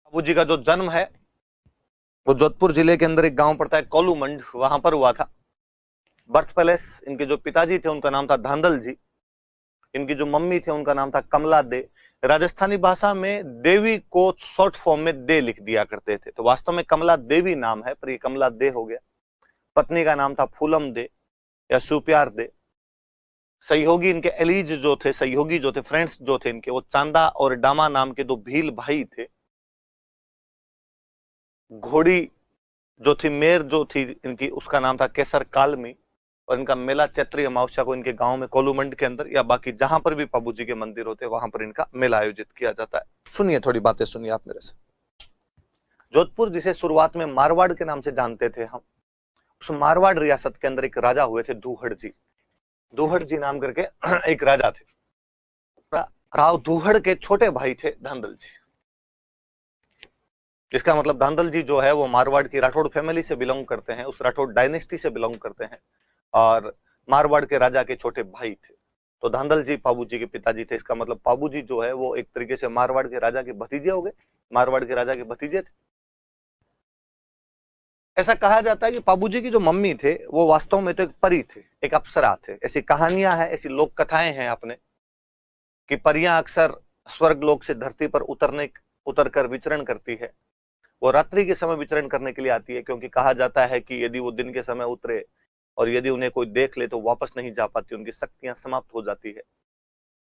बाबू जी का जो जन्म है वो जोधपुर जिले के अंदर एक गांव पड़ता है कोलूमंड, वहां पर हुआ था। बर्थ पैलेस, इनके जो पिताजी थे उनका नाम था धांधल जी, इनकी जो मम्मी थे उनका नाम था कमला दे। राजस्थानी भाषा में देवी को शॉर्ट फॉर्म में दे लिख दिया करते थे, तो वास्तव में कमला देवी नाम है पर ये कमला दे हो गया। पत्नी का नाम था फूलम दे या सुप्यार दे। सहयोगी इनके एलीज जो थे, सहयोगी जो थे, फ्रेंड्स जो थे इनके, वो चांदा और डामा नाम के दो भील भाई थे। घोड़ी जो थी, मेर जो थी इनकी, उसका नाम था केसर कालमी। और इनका मेला चैत्री अमावस्या को इनके गांव में कोलूमंड के अंदर या बाकी जहां पर भी बाबू जी के मंदिर होते हैं वहां पर इनका मेला आयोजित किया जाता है। सुनिए, थोड़ी बातें सुनिए आप मेरे से। जोधपुर जिसे शुरुआत में मारवाड़ के नाम से जानते थे हम, उस मारवाड़ रियासत के अंदर एक राजा हुए थे दूहड़ जी। दूहड़ जी नाम करके एक राजा थे। राव दूहड़ के छोटे भाई थे धांधल जी। इसका मतलब धांधल जी जो है वो मारवाड़ की राठौड़ फैमिली से बिलोंग करते हैं, उस राठौड़ डायनेस्टी से बिलोंग करते हैं और मारवाड़ के राजा के छोटे भाई थे। तो धांधल जी पाबू जी के पिताजी थे। इसका मतलब पाबू जी जो है वो एक तरीके से मारवाड़ के राजा के भतीजे हो गए, मारवाड़ के राजा के भतीजे थे। ऐसा कहा जाता है कि पाबू जी की जो मम्मी थे वो वास्तव में तो एक परी थे, एक अप्सरा थे। ऐसी कहानियां हैं, ऐसी लोक कथाएं हैं अपने कि परियां अक्सर स्वर्ग लोक से धरती पर उतर कर विचरण करती है। वो रात्रि के समय विचरण करने के लिए आती है, क्योंकि कहा जाता है कि यदि वो दिन के समय उतरे और यदि उन्हें कोई देख ले तो वापस नहीं जा पाती, उनकी शक्तियां समाप्त हो जाती है।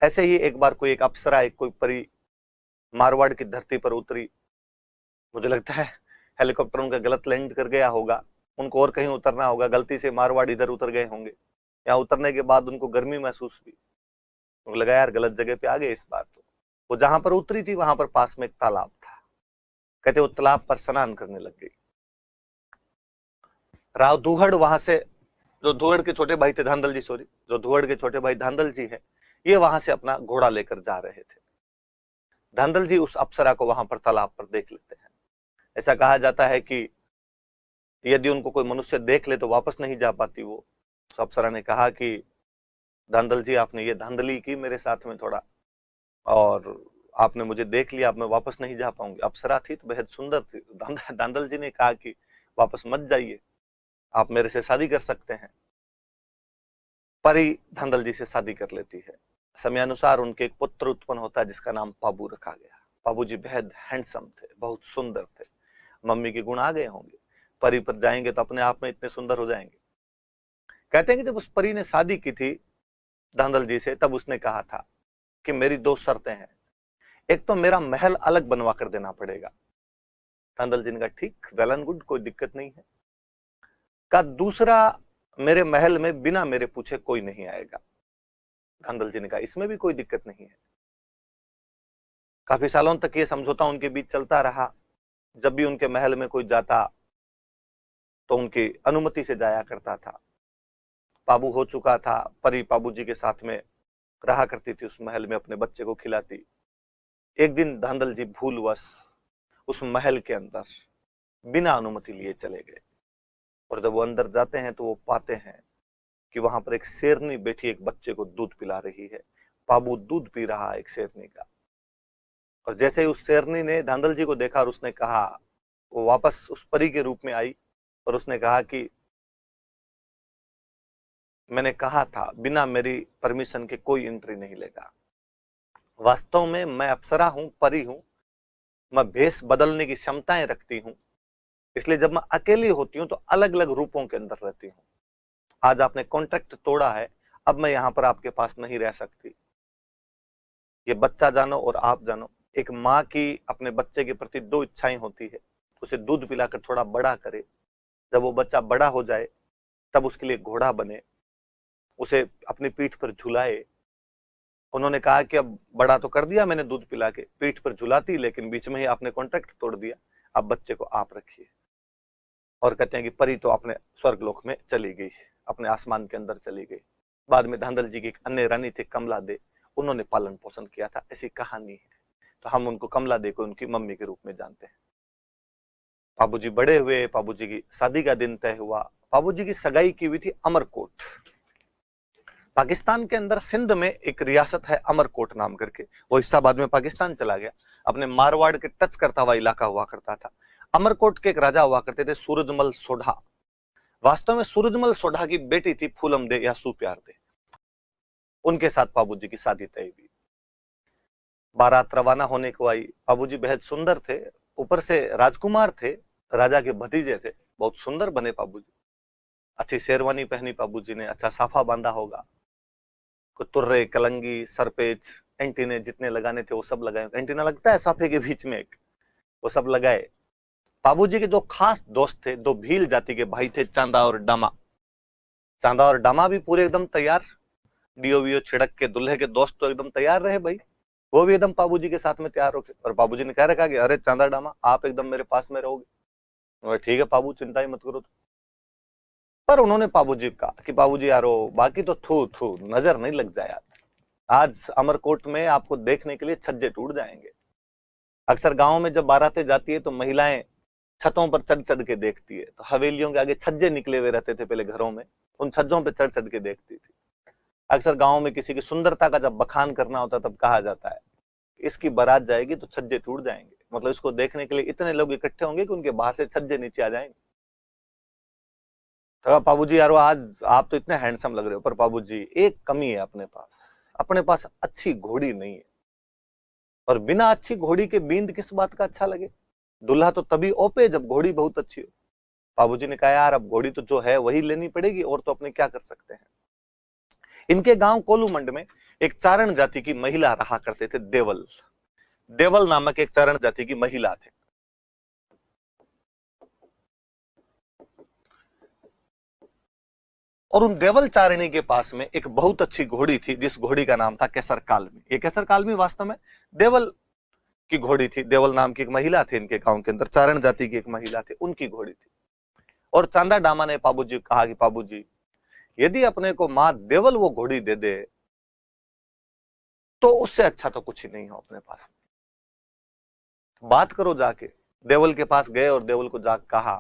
ऐसे ही एक बार कोई एक अप्सरा, एक कोई परी मारवाड़ की धरती पर उतरी। मुझे लगता है हेलीकॉप्टर उनका गलत लैंड कर गया होगा, उनको और कहीं उतरना होगा, गलती से मारवाड़ इधर उतर गए होंगे। या उतरने के बाद उनको गर्मी महसूस हुई, उनको लगा यार गलत जगह पे आ गए इस बार। तो वो जहां पर उतरी थी वहां पर पास में एक तालाब था। कहते वो तालाब पर स्नान करने लग गई। राव दूहड़ वहां से, जो धुअड़ के छोटे भाई थे धांधल जी, सॉरी, जो धुअड़ के छोटे भाई धांधल जी हैं, ये वहां से अपना घोड़ा लेकर जा रहे थे। धांधल जी उस अप्सरा को वहां पर तालाब पर देख लेते हैं। ऐसा कहा जाता है कि यदि उनको कोई मनुष्य देख ले तो वापस नहीं जा पाती वो। उस अप्सरा ने कहा कि धांधल जी, आपने ये धांधली की मेरे साथ में थोड़ा, और आपने मुझे देख लिया, अब मैं वापस नहीं जा पाऊंगी। अप्सरा थी तो बेहद सुंदर थी। धांधल जी ने कहा कि वापस मत जाइए, आप मेरे से शादी कर सकते हैं। परी धांधल जी से शादी कर लेती है। समयानुसार उनके एक पुत्र उत्पन्न होता है जिसका नाम पाबू रखा गया। पाबू जी बेहद हैंडसम थे, बहुत सुंदर थे। मम्मी के गुण आ गए होंगे, परी पर जाएंगे तो अपने आप में इतने सुंदर हो जाएंगे। कहते हैं कि जब उस परी ने शादी की थी धांधल जी से, तब उसने कहा था कि मेरी दो शर्तें हैं। एक तो मेरा महल अलग बनवा कर देना पड़ेगा। धांधल जी ने कहा ठीक, वेल एंड गुड, कोई दिक्कत नहीं है। का दूसरा, मेरे महल में बिना मेरे पूछे कोई नहीं आएगा। धांधल जी ने कहा इसमें भी कोई दिक्कत नहीं है। काफी सालों तक ये समझौता उनके बीच चलता रहा। जब भी उनके महल में कोई जाता तो उनकी अनुमति से जाया करता था। पाबू हो चुका था, परी पाबू जी के साथ में रहा करती थी, उस महल में अपने बच्चे को खिलाती। एक दिन धांधल जी भूलवश उस महल के अंदर बिना अनुमति लिए चले गए, और जब वो अंदर जाते हैं तो वो पाते हैं कि वहां पर एक शेरनी बैठी एक बच्चे को दूध पिला रही है। पाबू दूध पी रहा है एक शेरनी का। और जैसे ही उस शेरनी ने धांधल जी को देखा और उसने कहा, वो वापस उस परी के रूप में आई और उसने कहा कि मैंने कहा था बिना मेरी परमिशन के कोई एंट्री नहीं लेगा। वास्तव में मैं अप्सरा हूं, परी हूं, मैं भेष बदलने की क्षमताएं रखती हूं, इसलिए जब मैं अकेली होती हूं तो अलग अलग रूपों के अंदर रहती हूं। आज आपने कॉन्ट्रैक्ट तोड़ा है, अब मैं यहां पर आपके पास नहीं रह सकती। ये बच्चा जानो और आप जानो, एक माँ की अपने बच्चे के प्रति दो इच्छाएं होती है। उसे दूध पिलाकर थोड़ा बड़ा करे, जब वो बच्चा बड़ा हो जाए तब उसके लिए घोड़ा बने, उसे अपनी पीठ पर झुलाए। उन्होंने कहा कि अब बड़ा तो कर दिया मैंने दूध पिला के, पीठ पर झुलाती, लेकिन बीच में ही आपने कॉन्ट्रैक्ट तोड़ दिया, अब बच्चे को आप रखिए। और कहते हैं कि परी तो अपने स्वर्गलोक में चली गई, अपने आसमान के अंदर चली गई। बाद में धांधल जी की एक अन्य रानी थी कमला दे, उन्होंने पालन पोषण किया था, ऐसी कहानी है। तो हम उनको कमला दे को उनकी मम्मी के रूप में जानते हैं। बाबूजी बड़े हुए, बाबूजी की शादी का दिन तय हुआ। बाबूजी की सगाई की हुई थी अमरकोट। पाकिस्तान के अंदर सिंध में एक रियासत है अमरकोट नाम करके, वो हिस्सा बाद में पाकिस्तान चला गया। अपने मारवाड़ के टच करता हुआ इलाका हुआ करता था। अमरकोट के एक राजा हुआ करते थे सूरजमल सोढ़ा। वास्तव में सूरजमल सोढ़ा की बेटी थी फूलम दे या सुप्यार दे। उनके साथ बाबूजी की शादी तय हुई। बारात रवाना होने को आई। बाबूजी बेहद सुंदर थे, ऊपर से राजकुमार थे, राजा के भतीजे थे, बहुत सुंदर बने बाबूजी। अच्छी शेरवानी पहनी बाबूजी ने, अच्छा साफा बांधा होगा, तुर्रे, कलंगी, सरपेच, एंटीने जितने लगाने थे वो सब लगाए। एंटीना लगता है साफे के बीच में एक, वो सब लगाए। बाबूजी के जो खास दोस्त थे, दो भील जाति के भाई थे, चांदा और डामा। चांदा और डामा भी पूरे एकदम तैयार, डीओ वीओ छिड़क के दूल्हे के दोस्त तो एकदम तैयार रहे भाई, वो भी एकदम बाबूजी के साथ में तैयार होके। और बाबूजी ने कह रखा कि अरे चांदा डामा आप एकदम मेरे पास में रहोगे। ठीक है बाबू, चिंता ही मत करो। पर उन्होंने बाबूजी कहा कि बाबूजी यारो बाकी तो थू थू नजर नहीं लग जाए, आज अमरकोट में आपको देखने के लिए छज्जे टूट जाएंगे। अक्सर गांव में जब बारातें जाती है तो महिलाएं छतों पर चढ़ चढ़ के देखती है, तो हवेलियों के आगे छज्जे निकले हुए रहते थे पहले घरों में, उन छज्जों पर चढ़ चढ़ के देखती थी। अक्सर गांव में किसी की सुंदरता का जब बखान करना होता तब कहा जाता है इसकी बारात जाएगी तो छज्जे टूट जाएंगे, मतलब इसको देखने के लिए इतने लोग इकट्ठे होंगे कि उनके बाहर से छज्जे नीचे आ जाएंगे। तो बाबूजी यारो आज आप तो इतने हैंडसम लग रहे हो, पर बाबूजी एक कमी है अपने पास अच्छी घोड़ी नहीं है। और बिना अच्छी घोड़ी के बींद किस बात का अच्छा लगे? दूल्हा तो तभी ओपे जब घोड़ी बहुत अच्छी हो। बाबूजी ने कहा यार अब घोड़ी तो जो है वही लेनी पड़ेगी, और तो अपने क्या कर सकते हैं। इनके गांव कोलूमंड में एक चारण जाति की महिला रहा करते थे, देवल। देवल नामक एक चारण जाति की महिला थे। और उन देवल चारिणी के पास में एक बहुत अच्छी घोड़ी थी, जिस घोड़ी का नाम था केसर कालमी। ये केसर कालमी वास्तव में देवल की घोड़ी थी। देवल नाम की एक महिला थी इनके गांव के अंदर, चारण जाति की एक महिला थी, उनकी घोड़ी थी। और चांदा डामा ने बाबूजी कहा कि बाबूजी यदि अपने को मां देवल वो घोड़ी दे दे तो उससे अच्छा तो कुछ ही नहीं हो अपने पास। बात करो जाके। देवल के पास गए और देवल को जाकर कहा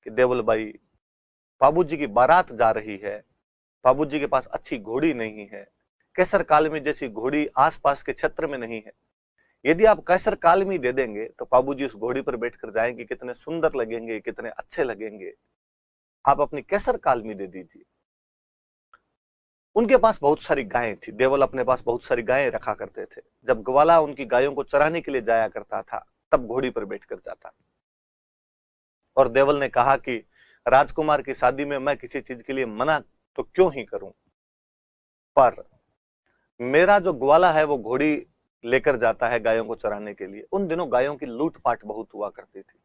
कि देवल भाई बाबूजी की बारात जा रही है, बाबूजी के पास अच्छी घोड़ी नहीं है, केसर कालमी जैसी घोड़ी आसपास के क्षेत्र में नहीं है। यदि आप केसर कालमी दे देंगे तो बाबूजी उस घोड़ी पर बैठकर जाएंगे, कितने सुंदर लगेंगे, कितने अच्छे लगेंगे। आप अपनी केसर कालमी दे दीजिए। उनके पास बहुत सारी गायें थी। देवल अपने पास बहुत सारी गायें रखा करते थे। जब ग्वाला उनकी गायों को चराने के लिए जाया करता था तब घोड़ी पर बैठकर जाता। और देवल ने कहा कि राजकुमार की शादी में मैं किसी चीज के लिए मना तो क्यों ही करूं, पर मेरा जो ग्वाला है वो घोड़ी लेकर जाता है गायों को चराने के लिए। उन दिनों गायों की लूटपाट बहुत हुआ करती थी,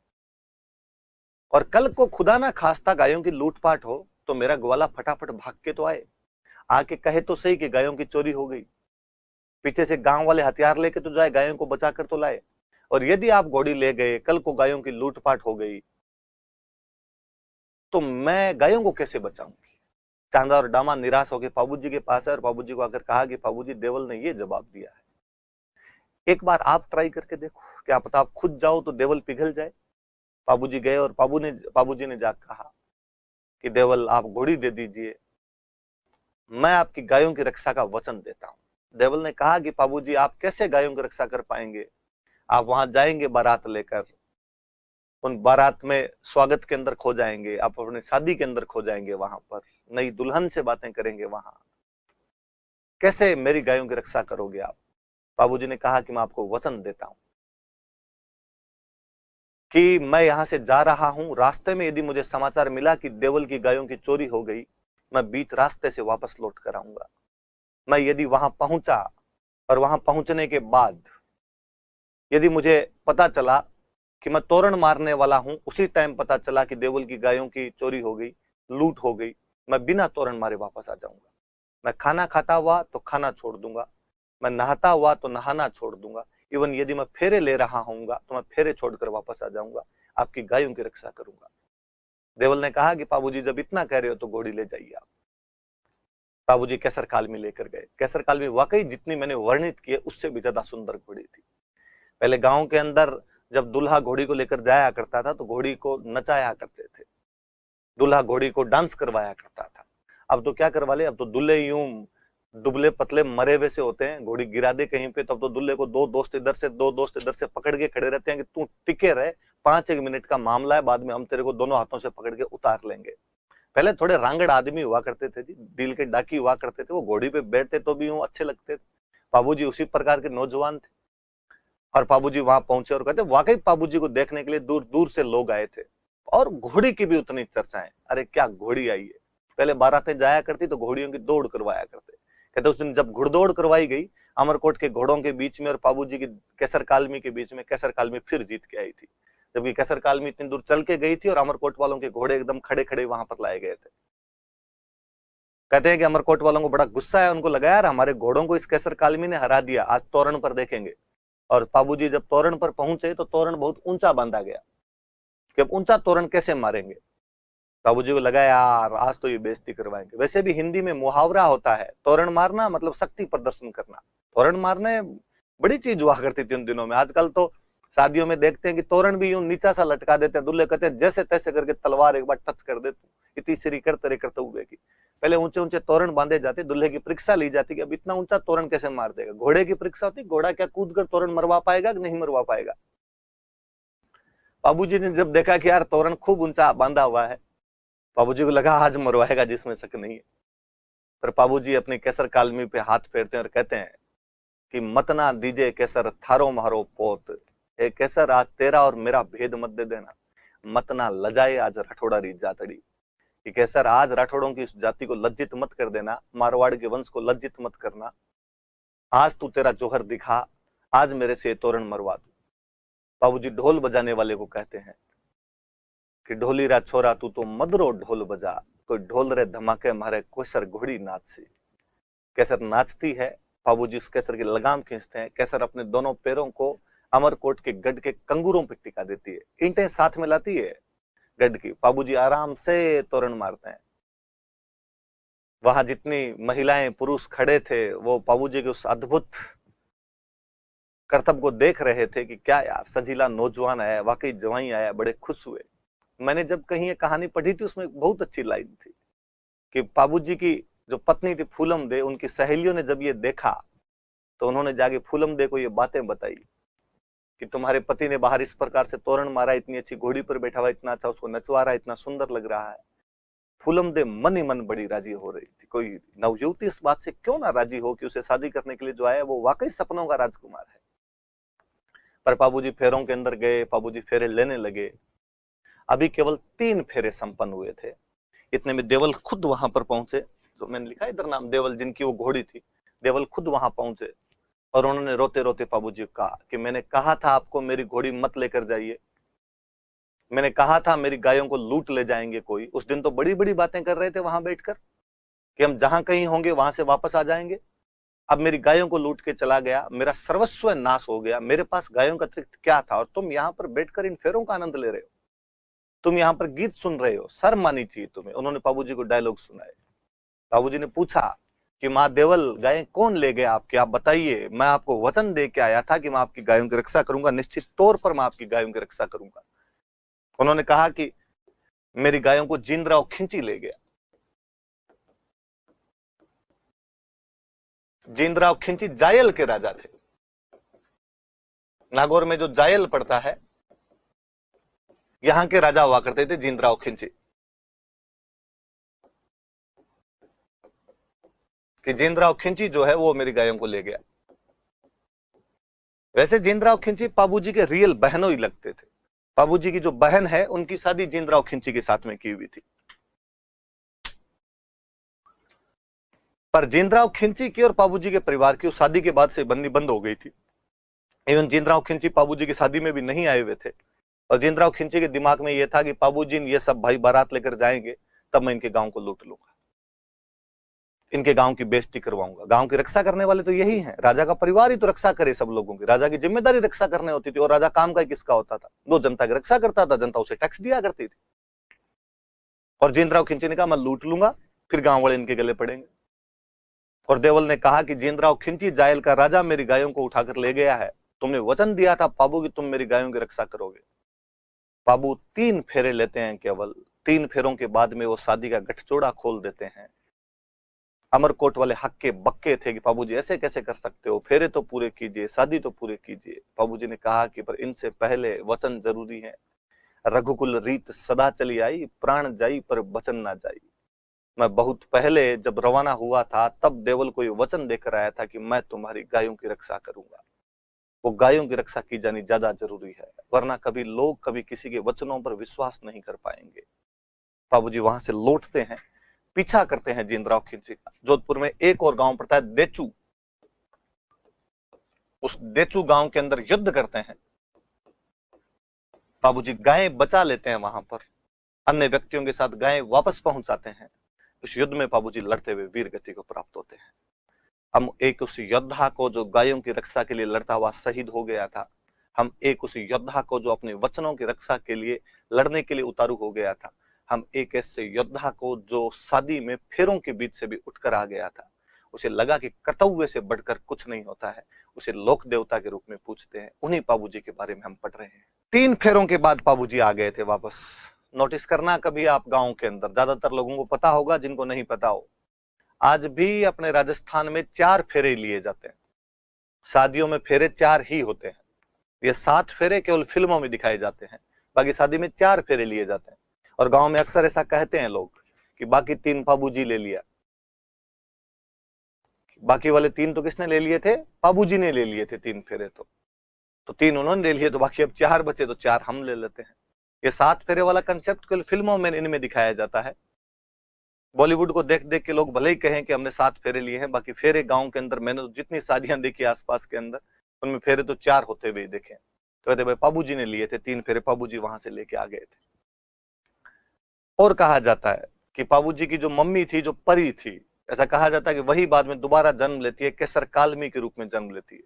और कल को खुदा ना खास्ता गायों की लूटपाट हो तो मेरा ग्वाला फटाफट भाग के तो आए, आके कहे तो सही कि गायों की चोरी हो गई, पीछे से गांव वाले हथियार लेके तो जाए, गायों को बचा कर तो लाए। और यदि आप घोड़ी ले गए, कल को गायों की लूटपाट हो गई तो मैं गायों को कैसे बचाऊंगी। चांदा और डामा निराश होकर बाबूजी के पास है और बाबूजी को आकर कहा कि बाबूजी देवल ने ये जवाब दिया है, एक बार आप ट्राई करके देखो, क्या पता आप खुद जाओ तो देवल पिघल जाए। बाबूजी गए और बाबूजी ने जाकर कहा कि देवल आप घोड़ी दे दीजिए, मैं आपकी गायों की रक्षा का वचन देता हूं। देवल ने कहा कि बाबूजी आप कैसे गायों की रक्षा कर पाएंगे, आप वहां जाएंगे बारात लेकर, उन बारात में स्वागत के अंदर खो जाएंगे, आप अपनी शादी के अंदर खो जाएंगे, वहां पर नई दुल्हन से बातें करेंगे, वहां कैसे मेरी गायों की रक्षा करोगे आप। बाबूजी ने कहा कि मैं आपको वचन देता हूं कि मैं यहां से जा रहा हूं, रास्ते में यदि मुझे समाचार मिला कि देवल की गायों की चोरी हो गई, मैं बीच रास्ते से वापस लौट कर आऊंगा। मैं यदि वहां पहुंचा और वहां पहुंचने के बाद यदि मुझे पता चला कि मैं तोरण मारने वाला हूं, उसी टाइम पता चला कि देवल की गायों की चोरी हो गई, लूट हो गई, मैं बिना तोरण मारे वापस आ जाऊंगा। मैं खाना खाता हुआ तो खाना छोड़ दूंगा, मैं नहाता हुआ तो नहाना छोड़ दूंगा, इवन यदि मैं फेरे ले रहा होऊंगा तो मैं फेरे छोड़कर वापस आ जाऊंगा, आपकी गायों की रक्षा करूंगा। देवल ने कहा कि बाबूजी जब इतना कह रहे हो तो घोड़ी ले जाइए आप। बाबूजी केसर कालमी लेकर गए। केसर कालमी वाकई जितनी मैंने वर्णित की है उससे भी ज्यादा सुंदर घोड़ी थी। पहले गांव के अंदर जब दूल्हा घोड़ी को लेकर जाया करता था तो घोड़ी को नचाया करते थे, दूल्हा घोड़ी को डांस करवाया करता था। अब तो क्या करवा ले, अब तो दूल्हे यूं दुबले पतले मरे हुए से होते हैं, घोड़ी गिरा दे कहीं पे तब तो दुल्हे को दो दोस्त इधर से पकड़ के खड़े रहते हैं कि तू टिके रहे, 5-1 मिनट का मामला है, बाद में हम तेरे को दोनों हाथों से पकड़ के उतार लेंगे। पहले थोड़े रांगड़ आदमी हुआ करते थे जी, दिल के डाकी हुआ करते थे, वो घोड़ी पे बैठते तो भी अच्छे लगते थे। बाबूजी उसी प्रकार के नौजवान थे। और बाबूजी वहां पहुंचे और कहते वाकई बाबूजी को देखने के लिए दूर दूर से लोग आए थे। और घोड़ी की भी उतनी चर्चाएं, अरे क्या घोड़ी आई है। पहले बारातें जाया करती तो घोड़ियों की दौड़ करवाया करते। कहते उस दिन जब घुड़दौड़ करवाई गई अमरकोट के घोड़ों के बीच में और बाबूजी की केसर कालमी के बीच में, केसर कालमी फिर जीत के आई थी। जबकि केसर कालमी इतनी दूर चल के गई थी और अमरकोट वालों के घोड़े एकदम खड़े खड़े वहां पर लाए गए थे। कहते हैं कि अमरकोट वालों को बड़ा गुस्सा है, उनको लगा यार हमारे घोड़ों को इस केसर कालमी ने हरा दिया, आज तोरण पर देखेंगे। और बाबूजी जब तोरण पर पहुंचे तो तोरण बहुत ऊंचा बांधा गया कि अब ऊंचा तोरण कैसे मारेंगे। बाबूजी को लगा यार आज तो ये बेइज्जती करवाएंगे। वैसे भी हिंदी में मुहावरा होता है, तोरण मारना मतलब शक्ति प्रदर्शन करना। तोरण मारने बड़ी चीज हुआ करती थी उन दिनों में। आजकल तो शादियों में देखते हैं कि तोरण भी यूं नीचा सा लटका देते हैं, दूल्हे कहते हैं जैसे तैसे करके तलवार एक बार टच कर दे तू, इतनी सिरी करते हुए की। पहले ऊंचे ऊंचे तोरण बांधे जाते, दूल्हे की परीक्षा ली जाती कि अब इतना ऊंचा तोरण कैसे मार देगा। घोड़े की परीक्षा होती, घोड़ा क्या कूद कर तोरण मरवा पाएगा कि नहीं मरवा पाएगा। बाबूजी ने जब देखा कि यार तोरण खूब ऊंचा बांधा हुआ है, बाबूजी को लगा आज मरवाएगा जिसमें शक नहीं है। पर बाबूजी अपनी केसर कालमी पे हाथ फेरते हैं और कहते हैं कि मत ना दीजे केसर थारो मारो पोत, ए केसर आज तेरा और मेरा भेद मत दे देना, मत ना लजाए आज राठौड़ा री जातड़ी। कि केसर आज राठौड़ों की उस जाति को लज्जित मत कर देना, मारवाड़ के वंश को लज्जित मत करना, आज तू तेरा जोहर दिखा, आज मेरे से तोरण मरवा दू। बाबूजी ढोल बजाने वाले को कहते हैं कि ढोली रा छोरा तू तो मदरो ढोल बजा, कोई ढोल रे धमाके मारे केसर घोड़ी नाच सी। केसर नाचती है, बाबूजी उस केसर की लगाम खींचते हैं, केसर अपने दोनों पैरों को अमरकोट के गढ़ के कंगूरों पर टिका देती है, ईंटें साथ में लाती है गढ़ की। बाबूजी आराम से तोरण मारते हैं। वहां जितनी महिलाएं पुरुष खड़े थे वो बाबूजी के उस अद्भुत करतब को देख रहे थे कि क्या यार सजीला नौजवान आया, वाकई जवाई आया, बड़े खुश हुए। मैंने जब कहीं ये कहानी पढ़ी थी उसमें बहुत अच्छी लाइन थी कि बाबूजी की जो पत्नी थी फूलम दे, उनकी सहेलियों ने जब ये देखा तो उन्होंने जाके फूलम दे को ये बातें बताई कि तुम्हारे पति ने बाहर इस प्रकार से तोरण मारा, इतनी अच्छी घोड़ी पर बैठा हुआ, इतना अच्छा उसको नचवा रहा है, इतना सुंदर लग रहा है। फूलम दे मन ही मन बड़ी राजी हो रही थी। कोई नवयुवती इस बात से क्यों ना राजी हो कि उसे शादी करने के लिए जो आया वो वाकई सपनों का राजकुमार है। पर बाबूजी फेरों के अंदर गए, बाबूजी फेरे लेने लगे। अभी केवल 3 फेरे संपन्न हुए थे, इतने में देवल खुद वहां पर पहुंचे। तो मैंने लिखा इधर नाम देवल, जिनकी वो घोड़ी थी, देवल खुद वहां पहुंचे और उन्होंने रोते रोते बाबूजी को कहा कि मैंने कहा था आपको मेरी घोड़ी मत लेकर जाइए, मैंने कहा था मेरी गायों को लूट ले जाएंगे कोई। उस दिन तो बड़ी बड़ी बातें कर रहे थे वहां बैठकर कि हम जहां कहीं होंगे वहां से वापस आ जाएंगे। अब मेरी गायों को लूट के चला गया, मेरा सर्वस्व नाश हो गया, मेरे पास गायों का अतिरिक्त क्या था, और तुम यहाँ पर बैठकर इन फेरों का आनंद ले रहे हो, तुम यहाँ पर गीत सुन रहे हो, शर्म आनी चाहिए तुम्हें। उन्होंने बाबूजी को डायलॉग सुनाए। बाबूजी ने पूछा कि माँ देवल गायें कौन ले गए आपके, आप बताइए, मैं आपको वचन दे के आया था कि मैं आपकी गायों की रक्षा करूंगा, निश्चित तौर पर मैं आपकी गायों की रक्षा करूंगा। उन्होंने कहा कि मेरी गायों को जिंदराव खिंची ले गया। जिंदराव खिंची जायल के राजा थे। नागौर में जो जायल पड़ता है यहां के राजा हुआ करते थे जिंदराव खिंची। कि जिंदराव खिंची जो है वो मेरी गायों को ले गया। वैसे जिंदराव खिंची बाबूजी के रियल बहनों ही लगते थे। बाबूजी की जो बहन है उनकी शादी जिंदराव खिंची के साथ में की हुई थी। पर जिंदराव खिंची की और बाबूजी के परिवार की उस शादी के बाद से बंदी बंद हो गई थी। इवन जिंदराव खिंची बाबूजी की शादी में भी नहीं आए हुए थे और जिंदराव खिंची के दिमाग में यह था कि बाबूजी ये सब भाई बारात लेकर जाएंगे तब मैं इनके गांव को लूट लूंगा, इनके गांव की बेइज्जती करवाऊंगा। गांव की रक्षा करने वाले तो यही हैं, राजा का परिवार ही तो रक्षा करे सब लोगों की, राजा की जिम्मेदारी रक्षा करने होती थी। और राजा काम का किसका होता था, वो जनता की रक्षा करता था, जनता उसे टैक्स दिया करती थी। और जिंदराव खिंची ने कहा मैं लूट लूंगा, फिर गांव वाले इनके गले पड़ेंगे। और देवल ने कहा कि जिंदराव खिंची जायल का राजा मेरी गायों को उठाकर ले गया है, तुमने वचन दिया था बाबू कि तुम मेरी गायों की रक्षा करोगे। बाबू 3 फेरे लेते हैं, केवल 3 फेरों के बाद में वो शादी का गठजोड़ा खोल देते हैं। अमरकोट वाले हक्के बक्के थे कि बाबूजी ऐसे कैसे कर सकते हो, फेरे तो पूरे कीजिए, शादी तो पूरे कीजिए। बाबूजी ने कहा कि पर इनसे पहले वचन जरूरी है। रघुकुल रीत सदा चली आई, प्राण जाई पर वचन ना जाई। मैं बहुत पहले जब रवाना हुआ था तब देवल को ये वचन देकर आया था कि मैं तुम्हारी गायों की रक्षा करूंगा। वो गायों की रक्षा की जानी ज्यादा जरूरी है, वरना कभी लोग कभी किसी के वचनों पर विश्वास नहीं कर पाएंगे। बाबूजी वहां से लौटते हैं, पीछा करते हैं जींदराव खिलजी का। जोधपुर में एक और गांव पड़ता है देचू। उस देचू गांव के अंदर युद्ध करते हैं। बाबूजी गायें बचा लेते हैं वहां पर, अन्य व्यक्तियों के साथ गायें वापस पहुंचाते हैं। उस युद्ध में बाबूजी लड़ते हुए वीर गति को प्राप्त होते हैं। हम एक उस योद्धा को जो गायों की रक्षा के लिए लड़ता हुआ शहीद हो गया था, हम एक उस योद्धा को जो अपने वचनों की रक्षा के लिए लड़ने के लिए उतारू हो गया था, हम एक ऐसे योद्धा को जो शादी में फेरों के बीच से भी उठकर आ गया था, उसे लगा कि कर्तव्य से बढ़कर कुछ नहीं होता है, उसे लोक देवता के रूप में पूछते हैं। उन्हीं बाबूजी के बारे में हम पढ़ रहे हैं। 3 फेरों के बाद बाबूजी आ गए थे वापस। नोटिस करना कभी आप गांव के अंदर, ज्यादातर लोगों को पता होगा, जिनको नहीं पता हो, आज भी अपने राजस्थान में 4 फेरे लिए जाते हैं। शादियों में फेरे 4 ही होते हैं। ये 7 फेरे केवल फिल्मों में दिखाए जाते हैं, बाकी शादी में 4 फेरे लिए जाते हैं। और गांव में अक्सर ऐसा कहते हैं लोग कि बाकी 3 बाबूजी ले लिया। बाकी वाले 3 तो किसने ले लिए थे? बाबूजी ने ले लिए थे 3 फेरे। तो 3 उन्होंने ले लिए, तो बाकी अब 4 बचे, तो 4 हम ले लेते हैं। ये 7 फेरे वाला कंसेप्ट केवल फिल्मों में इनमें दिखाया जाता है। बॉलीवुड को देख देख के लोग भले ही कहें कि हमने 7 फेरे लिए हैं, बाकी फेरे गांव के अंदर मैंने जितनी शादियां देखी आसपास के अंदर, उनमें फेरे तो 4 होते हुए देखे। तो कहते भाई बाबूजी ने लिए थे 3 फेरे, बाबूजी वहां से लेके आ गए थे। और कहा जाता है कि बाबूजी की जो मम्मी थी, जो परी थी, ऐसा कहा जाता है कि वही बाद में दोबारा जन्म लेती है, केसर कालमी के रूप में जन्म लेती है।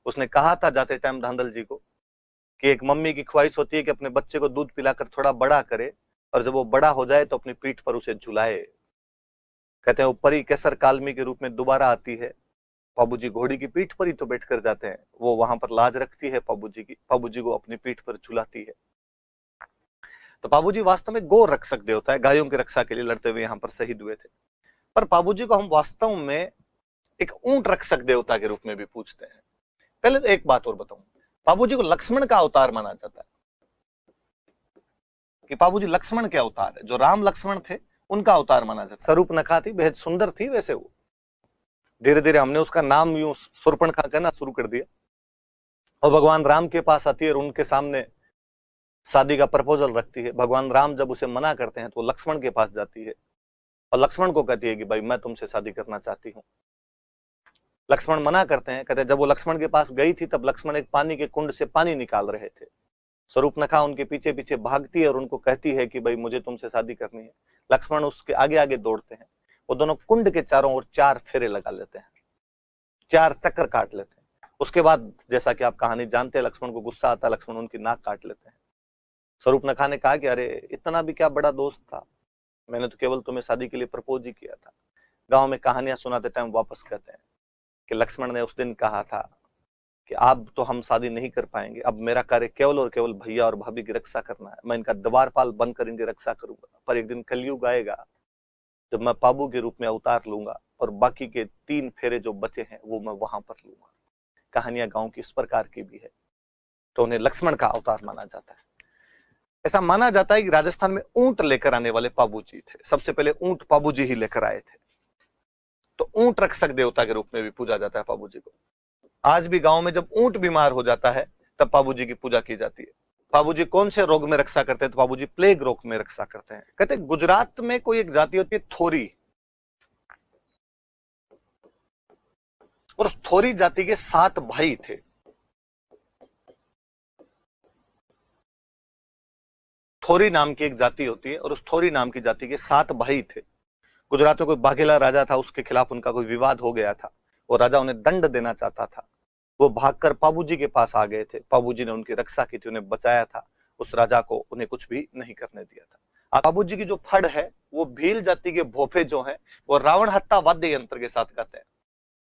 उसने कहा था जाते टाइम धांधल जी को कि एक मम्मी की ख्वाहिश होती है कि अपने बच्चे को दूध पिलाकर थोड़ा बड़ा करे, और जब वो बड़ा हो जाए तो अपनी पीठ पर उसे झुलाए। कहते हैं वो परी केसर कालमी के रूप में दोबारा आती है। बाबूजी घोड़ी की पीठ पर ही तो बैठ कर जाते हैं, वो वहां पर लाज रखती है बाबूजी की, बाबूजी को अपनी पीठ पर झुलाती है। तो बाबूजी वास्तव में गौ रक्षक देवता है, गायों की रक्षा के लिए लड़ते हुए यहाँ पर शहीद हुए थे। पर बाबूजी को हम वास्तव में एक ऊंट रक्षक देवता के रूप में भी पूछते हैं। पहले तो एक बात और बताऊं, बाबूजी को लक्ष्मण का अवतार माना जाता है कि बाबूजी लक्ष्मण के अवतार है। जो राम लक्ष्मण थे उनका अवतार माना जाता है। स्वरूपनखा थी, बेहद सुंदर थी। वैसे वो धीरे धीरे हमने उसका नाम यूं शूर्पणखा कहना शुरू कर दिया, और भगवान राम के पास आती है और उनके सामने शादी का प्रपोजल रखती है। भगवान राम जब उसे मना करते हैं तो वो लक्ष्मण के पास जाती है और लक्ष्मण को कहती है कि भाई मैं तुमसे शादी करना चाहती हूँ। लक्ष्मण मना करते हैं। कहते हैं जब वो लक्ष्मण के पास गई थी तब लक्ष्मण एक पानी के कुंड से पानी निकाल रहे थे। स्वरूपनखा उनके पीछे पीछे भागती है और उनको कहती है कि भाई मुझे तुमसे शादी करनी है। लक्ष्मण उसके आगे आगे दौड़ते हैं। वो दोनों कुंड के चारों ओर 4 फेरे लगा लेते हैं, 4 चक्कर काट लेते हैं। उसके बाद जैसा कि आप कहानी जानते हैं, लक्ष्मण को गुस्सा आता है, लक्ष्मण उनकी नाक काट लेते हैं। स्वरूपनखा ने कहा कि अरे इतना भी क्या बड़ा दोस्त था, मैंने तो केवल तुम्हें शादी के लिए प्रपोज ही किया था। गांव में कहानियां सुनाते टाइम वापस कहते हैं कि लक्ष्मण ने उस दिन कहा था कि अब तो हम शादी नहीं कर पाएंगे, अब मेरा कार्य केवल और केवल भैया और भाभी की रक्षा करना है। मैं इनका द्वारपाल बनकर इनकी रक्षा करूंगा, पर एक दिन कलयुग आएगा जब मैं पाबू के रूप में अवतार लूंगा और बाकी के 3 फेरे जो बचे हैं वो मैं वहां पर लूंगा। कहानियां गांव की इस प्रकार की भी है, तो उन्हें लक्ष्मण का अवतार माना जाता है। ऐसा माना जाता है कि राजस्थान में ऊंट लेकर आने वाले बाबूजी थे। सबसे पहले ऊंट बाबूजी ही लेकर आए थे, तो ऊंट रक्षक देवता के रूप में भी पूजा जाता है बाबूजी को। आज भी गांव में जब ऊंट बीमार हो जाता है तब बाबूजी की पूजा की जाती है। बाबूजी कौन से रोग में रक्षा करते हैं? तो बाबूजी प्लेग रोग में रक्षा करते हैं। कहते हैं गुजरात में कोई एक जाति होती है थोरी, और उस थोरी जाति के 7 भाई थे। थोरी नाम की एक जाति होती है और उस थोरी नाम की जाति के 7 भाई थे। गुजरात में कोई बाघेला राजा था, उसके खिलाफ उनका कोई विवाद हो गया था और राजा उन्हें दंड देना चाहता था। वो भागकर बाबूजी के पास आ गए थे, बाबूजी ने उनकी रक्षा की थी, उन्हें बचाया था। उस राजा को उन्हें कुछ भी नहीं करने दिया था। बाबूजी की जो फड़ है वो भील जाति के भोपे जो है वो रावण हत्ता वाद्य यंत्र के साथ गाते हैं।